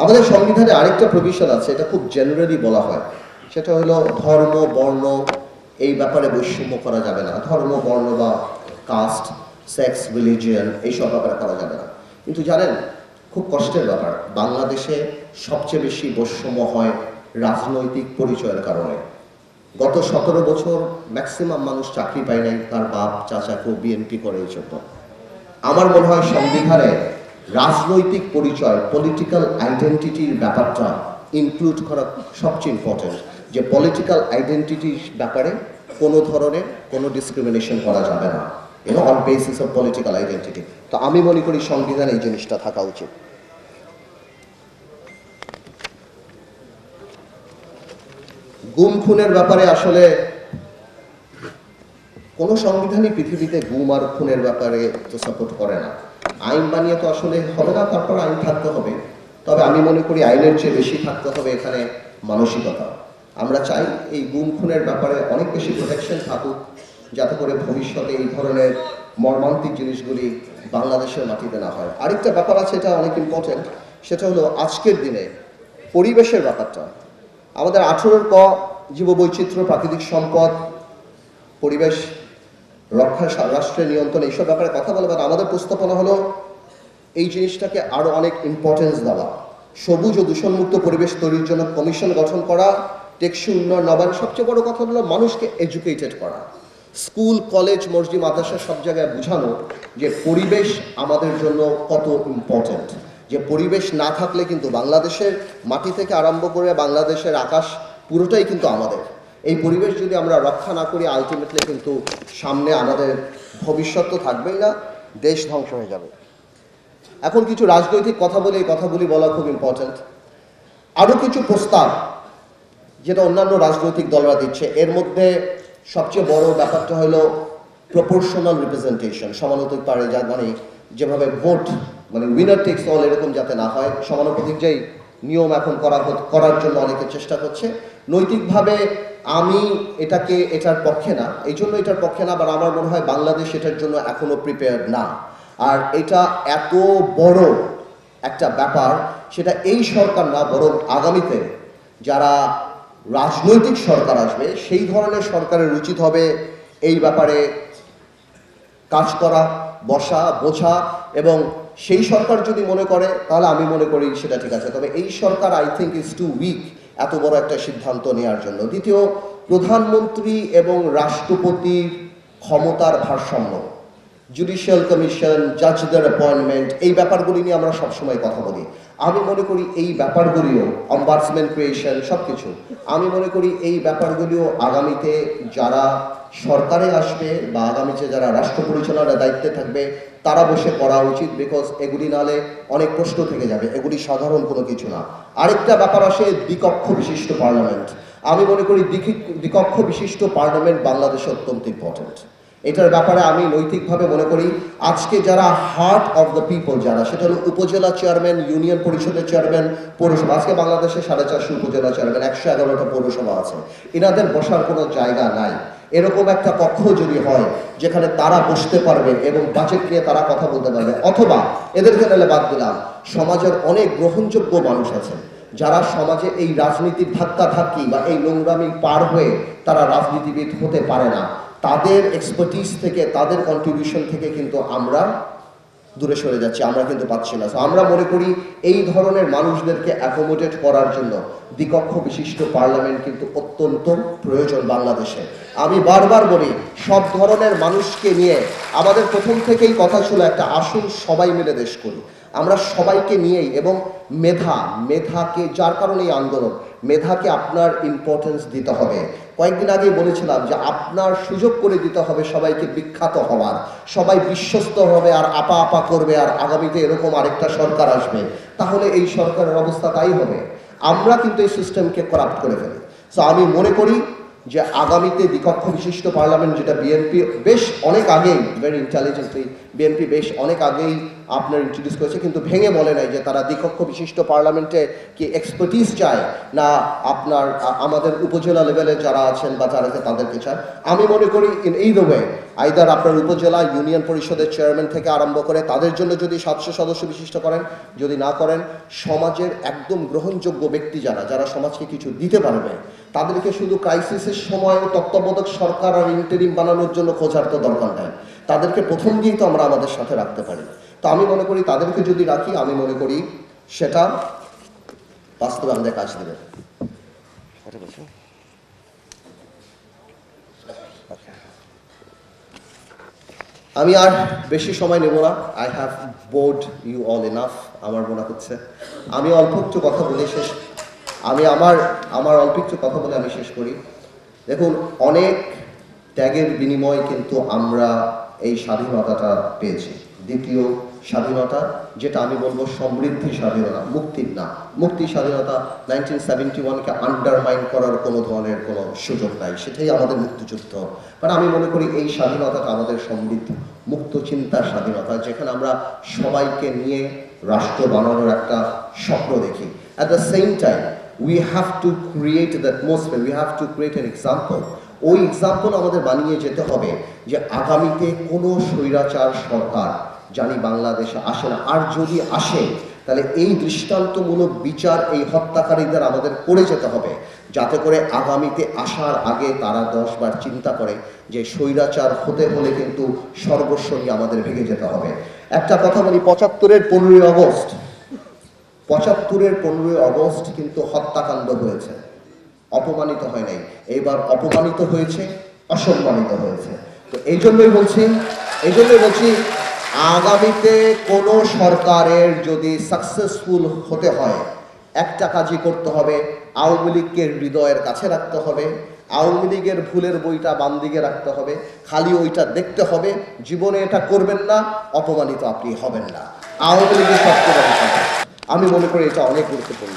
আমাদের সংবিধানে আরেকটা প্রভিশন আছে, এটা খুব জেনারেলি বলা হয়, সেটা হলো ধর্ম বর্ণ এই ব্যাপারে বৈষম্য করা যাবে না। ধর্ম বর্ণ বা কাস্ট, সেক্স, রিলিজিয়ন এইসব ব্যাপারে করা যাবে না। কিন্তু জানেন, খুব কষ্টের ব্যাপার, বাংলাদেশে সবচেয়ে বেশি বৈষম্য হয় রাজনৈতিক পরিচয়ের কারণে। গত 17 বছর ম্যাক্সিমাম মানুষ চাকরি পায় নাই, তার বাপ চাচাকেও বিএনপি করে এই জন্য। আমার মনে হয় সংবিধানে রাজনৈতিক পরিচয়, পলিটিক্যাল আইডেন্টিটির ব্যাপারটা ইনক্লুড করা সবচেয়ে ইম্পর্টেন্ট, যে পলিটিক্যাল আইডেন্টিটির ব্যাপারে কোনো ধরনের কোনো ডিসক্রিমিনেশন করা যাবে না, on basis of political identity. তো আমি মনে করি সংবিধানে এই জিনিসটা থাকা উচিত। গুম খুনের ব্যাপারে আসলে কোনো সংবিধানই পৃথিবীতে গুম আর খুনের ব্যাপারে তো সাপোর্ট করে না। আইন বানিয়ে তো আসলে হবে না, তারপর আইন থাকতে হবে। তবে আমি মনে করি আইনের চেয়ে বেশি থাকতে হবে এখানে মানসিকতা। আমরা চাই এই গুম খুনের ব্যাপারে অনেক বেশি প্রোটেকশন থাকুক, যাতে করে ভবিষ্যতে এই ধরনের মর্মান্তিক জিনিসগুলি বাংলাদেশের মাটিতে না হয়। আরেকটা ব্যাপার আছে, এটা অনেক ইম্পর্টেন্ট, সেটা হলো আজকের দিনে পরিবেশের ব্যাপারটা। আমাদের 18 ক জীববৈচিত্র্য, প্রাকৃতিক সম্পদ, পরিবেশ রক্ষা, রাষ্ট্রের নিয়ন্ত্রণ, এইসব ব্যাপারে কথা বলবেন। আমাদের প্রস্তাবনা হলো এই জিনিসটাকে আরও অনেক ইম্পর্টেন্স দেওয়া, সবুজ ও দূষণমুক্ত পরিবেশ তৈরির জন্য কমিশন গঠন করা, টেকসই উন্নয়ন, নবায়ন, সবচেয়ে বড় কথা হলো মানুষকে এডুকেটেড করা। স্কুল, কলেজ, মসজিদ, মাদ্রাসা সব জায়গায় বোঝানো যে পরিবেশ আমাদের জন্য কত ইম্পর্টেন্ট, যে পরিবেশ না থাকলে কিন্তু বাংলাদেশের মাটি থেকে আরম্ভ করে বাংলাদেশের আকাশ পুরোটাই কিন্তু আমাদের। এই পরিবেশ যদি আমরা রক্ষা না করি, আলটিমেটলি কিন্তু সামনে আমাদের ভবিষ্যৎ তো থাকবেই না, দেশ ধ্বংস হয়ে যাবে। এখন কিছু রাজনৈতিক কথা বলে, এই কথাগুলি বলা খুব ইম্পর্ট্যান্ট। আরও কিছু প্রস্তাব যেটা অন্যান্য রাজনৈতিক দলরা দিচ্ছে, এর মধ্যে সবচেয়ে বড় ব্যাপারটা হলো প্রপোর্শনাল রিপ্রেজেন্টেশন, সমানুপাতিক পারে, যা মানে যেভাবে ভোট মানে উইনার টেক্স অল এরকম যাতে না হয়, সমানুপাতিক যেই নিয়ম এখন করার জন্য অনেকে চেষ্টা করছে। নৈতিকভাবে আমি এটার পক্ষে না, এই জন্য এটার পক্ষে না, বা আমার মনে হয় বাংলাদেশ এটার জন্য এখনো প্রিপেয়ার্ড না। আর এটা এত বড় একটা ব্যাপার, সেটা এই সরকার না, বরং আগামীতে যারা রাজনৈতিক সরকার আসবে সেই ধরনের সরকারের উচিত হবে এই ব্যাপারে কাজ করা, বসা, বোঝা। এবং সেই সরকার যদি মনে করে, তাহলে আমি মনে করি সেটা ঠিক আছে। তবে এই সরকার I think is too weak এত বড় একটা সিদ্ধান্ত নেওয়ার জন্য। দ্বিতীয়, প্রধানমন্ত্রী এবং রাষ্ট্রপতির ক্ষমতার ভারসাম্য, জুডিশিয়াল কমিশন, জাজদের অ্যাপয়েন্টমেন্ট, এই ব্যাপারগুলি নিয়ে আমরা সবসময় কথা বলি। আমি মনে করি এই ব্যাপারগুলিও, অম্বাডসম্যান ক্রিয়েশন, সব কিছু, আমি মনে করি এই ব্যাপারগুলিও আগামীতে যারা সরকারে আসবে বা আগামীতে যারা রাষ্ট্র পরিচালনার দায়িত্বে থাকবে তারা বসে করা উচিত। বিকজ এগুলি নালে অনেক প্রশ্ন থেকে যাবে, এগুলি সাধারণ কোনো কিছু না। আরেকটা ব্যাপার আসে দ্বিকক্ষ বিশিষ্ট পার্লামেন্ট। আমি মনে করি দ্বিকক্ষ বিশিষ্ট পার্লামেন্ট বাংলাদেশে অত্যন্ত ইম্পর্টেন্ট। এটার ব্যাপারে আমি নৈতিকভাবে মনে করি আজকে যারা হার্ট অফ দ্য পিপল, যারা, সেটা হলো উপজেলা চেয়ারম্যান, ইউনিয়ন পরিষদের চেয়ারম্যান, পৌরসভা। আজকে বাংলাদেশে 450 উপজেলা চেয়ারম্যান, 111টা পৌরসভা আছে। এনাদের বসার কোনো জায়গা নাই। এরকম একটা কক্ষ যদি হয় যেখানে তারা বসতে পারবে এবং বাজেট নিয়ে তারা কথা বলতে পারবে, অথবা এদেরকে নাহলে বাদ দিলাম, সমাজের অনেক গ্রহণযোগ্য মানুষ আছে যারা সমাজে এই রাজনীতির ধাক্কি বা এই নোংরামি পার হয়ে তারা রাজনীতিবিদ হতে পারে না, তাদের এক্সপার্টিস থেকে, তাদের কন্ট্রিবিউশন থেকে কিন্তু আমরা দূরে সরে যাচ্ছি, আমরা কিন্তু পাচ্ছি না। তো আমরা মনে করি এই ধরনের মানুষদেরকে অ্যাকোমোডেট করার জন্য দ্বিকক্ষ বিশিষ্ট পার্লামেন্ট কিন্তু অত্যন্ত প্রয়োজন বাংলাদেশে। আমি বারবার বলি, সব ধরনের মানুষকে নিয়ে আমাদের প্রথম থেকেই কথা ছিল একটা, আসুন সবাই মিলে দেশ করি। আমরা সবাইকে নিয়েই, এবং মেধাকে, যার কারণে এই আন্দোলন, মেধাকে আপনার ইম্পর্টেন্স দিতে হবে। কয়েকদিন আগেই বলেছিলাম যে আপনার সুযোগ করে দিতে হবে সবাইকে বিখ্যাত হওয়ার, সবাই বিশ্বস্ত হবে আর আপা আপা করবে, আর আগামীতে এরকম আরেকটা সরকার আসবে, তাহলে এই সরকারের অবস্থা তাই হবে। আমরা কিন্তু এই সিস্টেমকে করাপ্ট করে ফেলি। সো আমি মনে করি যে আগামীতে দ্বিকক্ষ বিশিষ্ট পার্লামেন্ট, যেটা বিএনপি বেশ অনেক আগেই, ভেরি ইন্টেলিজেন্টলি বিএনপি বেশ অনেক আগেই আপনার ইন্ট্রোডিউস করেছে, কিন্তু ভেঙে বলে নাই যে তারা দ্বিকক্ষ বিশিষ্ট পার্লামেন্টে কি এক্সপার্টিস চায় না আমাদের উপজেলা লেভেলে যারা আছেন বা যারা তাদেরকে চায়। আমি মনে করি ইন এই দ্য ওয়ে আইদার আপনার উপজেলা ইউনিয়ন পরিষদের চেয়ারম্যান থেকে আরম্ভ করে তাদের জন্য যদি 700 সদস্য বিশিষ্ট করেন, যদি না করেন সমাজের একদম গ্রহণযোগ্য ব্যক্তি যারা সমাজকে কিছু দিতে পারবে তাদেরকে শুধু ক্রাইসিসের সময় তত্ত্বাবধায়ক সরকার আর ইন্টারিম বানানোর জন্য খোঁজার তো দরকার নাই, তাদেরকে প্রথম দিয়েই তো আমরা আমাদের সাথে রাখতে পারি। তো আমি মনে করি তাদেরকে যদি রাখি, আমি মনে করি সেটা বাস্তবে আমাদের কাজ দেবে। আমি আর বেশি সময় নেব না। I have bored you all enough, আমার মনে হচ্ছে। আমি অল্প একটু কথা বলে আমি শেষ করি। দেখুন, অনেক ত্যাগের বিনিময়ে কিন্তু আমরা এই স্বাধীনতাটা পেয়েছি। দ্বিতীয় স্বাধীনতা, যেটা আমি বলবো সমৃদ্ধি স্বাধীনতা, মুক্তির না। মুক্তি স্বাধীনতা 1971-কে আন্ডারমাইন করার কোনো ধরনের কোনো সুযোগ নাই, সেটাই আমাদের মুক্তিযুদ্ধ। বাট আমি মনে করি এই স্বাধীনতাটা আমাদের সমৃদ্ধ মুক্ত চিন্তার স্বাধীনতা, যেখানে আমরা সবাইকে নিয়ে রাষ্ট্র বানানোর একটা স্বপ্ন দেখি। At the same time we have to create the atmosphere, we have to create an example. ওই এক্সাম্পল আমাদের বানিয়ে যেতে হবে যে আগামীতে কোনো স্বৈরাচার সরকার জানি বাংলাদেশে আসে না, আর যদি আসে তাহলে এই দৃষ্টান্তমূলক বিচার এই হত্যাকারীদের আমাদের করে যেতে হবে, যাতে করে আগামীতে আসার আগে তারা 10 বার চিন্তা করে যে স্বৈরাচার হতে হলে কিন্তু সর্বস্ব নিয়ে আমাদের ভেঙে যেতে হবে। একটা কথা বলি, 75-এর 15ই আগস্ট কিন্তু হত্যাকাণ্ড হয়েছে, অপমানিত হয় নাই। এবার অপমানিত হয়েছে, অসম্মানিত হয়েছে। তো এই জন্যই বলছি আগামীতে কোনো সরকারের যদি সাকসেসফুল হতে হয়, একটা কাজই করতে হবে, আওয়ামী লীগকে হৃদয়ের কাছে রাখতে হবে, আওয়ামী লীগের ভুলের বইটা বাম দিকে রাখতে হবে, খালি ওইটা দেখতে হবে। জীবনে এটা করবেন না, অপমানিত আপনি হবেন না। আওয়ামী লীগের সবচেয়ে বড় কথা, আমি মনে করি এটা অনেক গুরুত্বপূর্ণ।